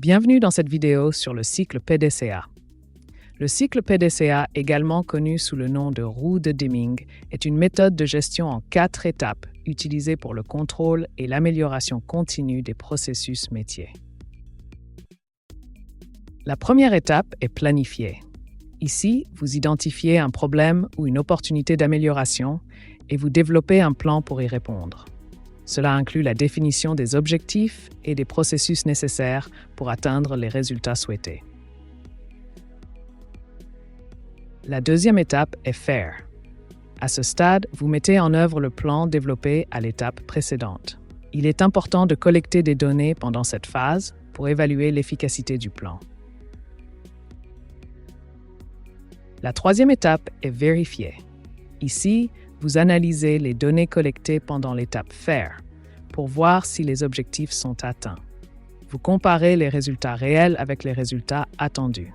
Bienvenue dans cette vidéo sur le cycle PDCA. Le cycle PDCA, également connu sous le nom de roue de Deming, est une méthode de gestion en 4 étapes utilisée pour le contrôle et l'amélioration continue des processus métiers. La première étape est planifier. Ici, vous identifiez un problème ou une opportunité d'amélioration et vous développez un plan pour y répondre. Cela inclut la définition des objectifs et des processus nécessaires pour atteindre les résultats souhaités. La deuxième étape est faire. À ce stade, vous mettez en œuvre le plan développé à l'étape précédente. Il est important de collecter des données pendant cette phase pour évaluer l'efficacité du plan. La troisième étape est vérifier. Ici, vous analysez les données collectées pendant l'étape faire pour voir si les objectifs sont atteints. Vous comparez les résultats réels avec les résultats attendus.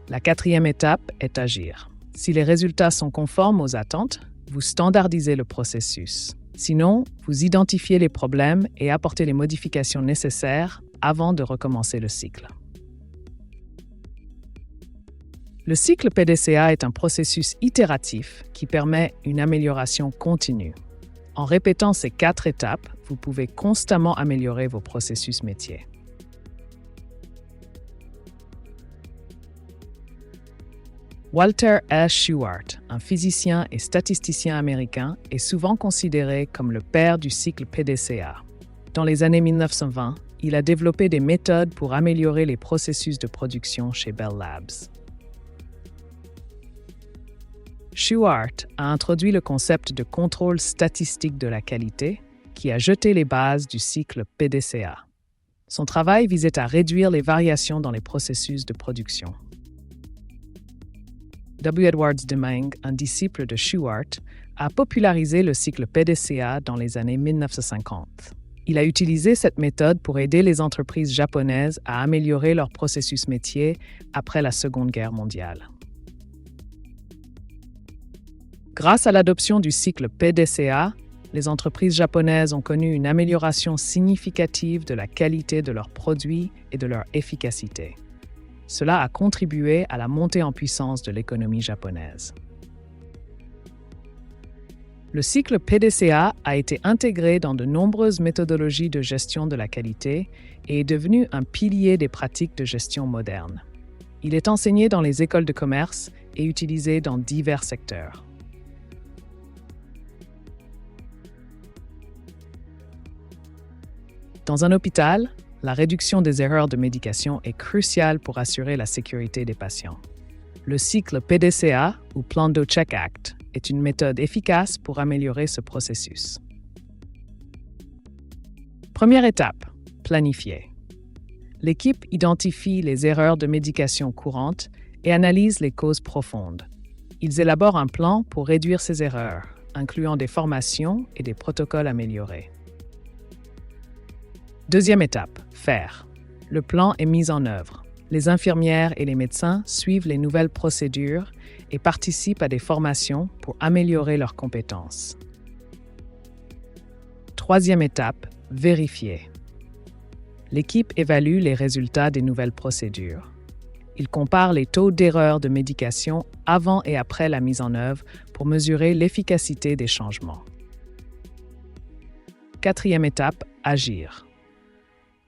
La quatrième étape est agir. Si les résultats sont conformes aux attentes, vous standardisez le processus. Sinon, vous identifiez les problèmes et apportez les modifications nécessaires avant de recommencer le cycle. Le cycle PDCA est un processus itératif qui permet une amélioration continue. En répétant ces 4 étapes, vous pouvez constamment améliorer vos processus métiers. Walter S. Shewhart, un physicien et statisticien américain, est souvent considéré comme le père du cycle PDCA. Dans les années 1920, il a développé des méthodes pour améliorer les processus de production chez Bell Labs. Shewhart a introduit le concept de contrôle statistique de la qualité, qui a jeté les bases du cycle PDCA. Son travail visait à réduire les variations dans les processus de production. W. Edwards Deming, un disciple de Shewhart, a popularisé le cycle PDCA dans les années 1950. Il a utilisé cette méthode pour aider les entreprises japonaises à améliorer leurs processus métiers après la Seconde Guerre mondiale. Grâce à l'adoption du cycle PDCA, les entreprises japonaises ont connu une amélioration significative de la qualité de leurs produits et de leur efficacité. Cela a contribué à la montée en puissance de l'économie japonaise. Le cycle PDCA a été intégré dans de nombreuses méthodologies de gestion de la qualité et est devenu un pilier des pratiques de gestion modernes. Il est enseigné dans les écoles de commerce et utilisé dans divers secteurs. Dans un hôpital, la réduction des erreurs de médication est cruciale pour assurer la sécurité des patients. Le cycle PDCA, ou Plan do Check Act, est une méthode efficace pour améliorer ce processus. Première étape, planifier. L'équipe identifie les erreurs de médication courantes et analyse les causes profondes. Ils élaborent un plan pour réduire ces erreurs, incluant des formations et des protocoles améliorés. Deuxième étape, faire. Le plan est mis en œuvre. Les infirmières et les médecins suivent les nouvelles procédures et participent à des formations pour améliorer leurs compétences. Troisième étape, vérifier. L'équipe évalue les résultats des nouvelles procédures. Ils comparent les taux d'erreur de médication avant et après la mise en œuvre pour mesurer l'efficacité des changements. Quatrième étape, agir.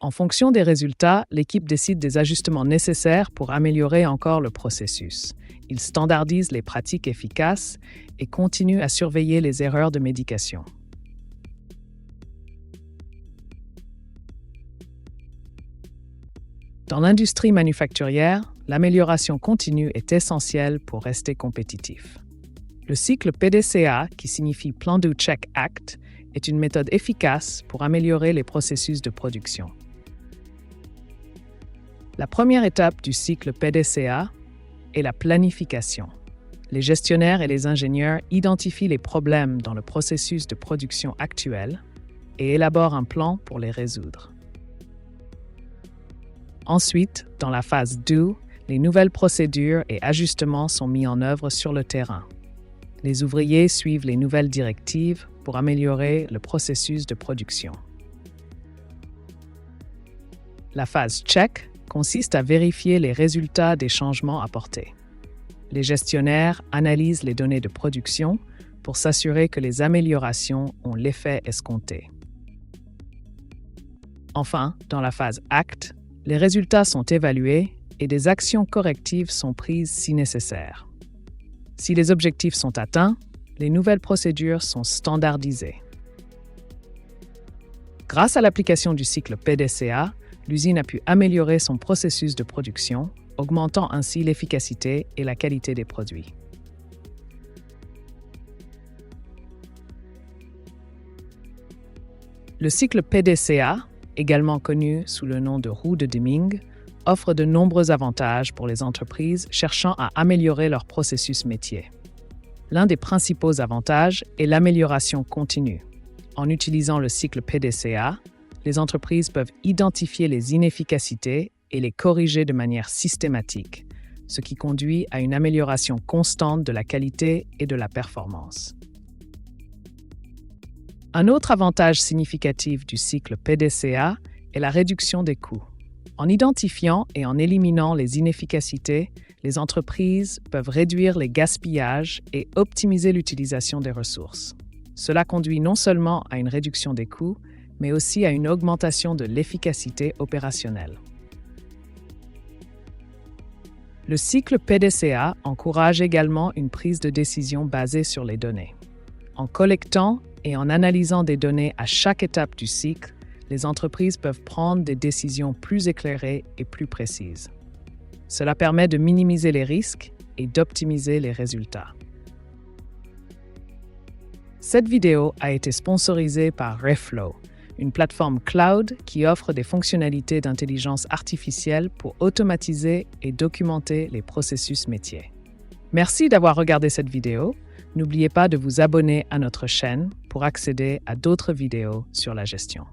En fonction des résultats, l'équipe décide des ajustements nécessaires pour améliorer encore le processus. Ils standardisent les pratiques efficaces et continuent à surveiller les erreurs de médication. Dans l'industrie manufacturière, l'amélioration continue est essentielle pour rester compétitif. Le cycle PDCA, qui signifie Plan do Check Act, est une méthode efficace pour améliorer les processus de production. La première étape du cycle PDCA est la planification. Les gestionnaires et les ingénieurs identifient les problèmes dans le processus de production actuel et élaborent un plan pour les résoudre. Ensuite, dans la phase Do, les nouvelles procédures et ajustements sont mis en œuvre sur le terrain. Les ouvriers suivent les nouvelles directives pour améliorer le processus de production. La phase check consiste à vérifier les résultats des changements apportés. Les gestionnaires analysent les données de production pour s'assurer que les améliorations ont l'effet escompté. Enfin, dans la phase act, les résultats sont évalués et des actions correctives sont prises si nécessaire. Si les objectifs sont atteints, les nouvelles procédures sont standardisées. Grâce à l'application du cycle PDCA, l'usine a pu améliorer son processus de production, augmentant ainsi l'efficacité et la qualité des produits. Le cycle PDCA, également connu sous le nom de roue de Deming, offre de nombreux avantages pour les entreprises cherchant à améliorer leur processus métier. L'un des principaux avantages est l'amélioration continue. En utilisant le cycle PDCA, les entreprises peuvent identifier les inefficacités et les corriger de manière systématique, ce qui conduit à une amélioration constante de la qualité et de la performance. Un autre avantage significatif du cycle PDCA est la réduction des coûts. En identifiant et en éliminant les inefficacités, les entreprises peuvent réduire les gaspillages et optimiser l'utilisation des ressources. Cela conduit non seulement à une réduction des coûts, mais aussi à une augmentation de l'efficacité opérationnelle. Le cycle PDCA encourage également une prise de décision basée sur les données. En collectant et en analysant des données à chaque étape du cycle, les entreprises peuvent prendre des décisions plus éclairées et plus précises. Cela permet de minimiser les risques et d'optimiser les résultats. Cette vidéo a été sponsorisée par Reflow, une plateforme cloud qui offre des fonctionnalités d'intelligence artificielle pour automatiser et documenter les processus métiers. Merci d'avoir regardé cette vidéo. N'oubliez pas de vous abonner à notre chaîne pour accéder à d'autres vidéos sur la gestion.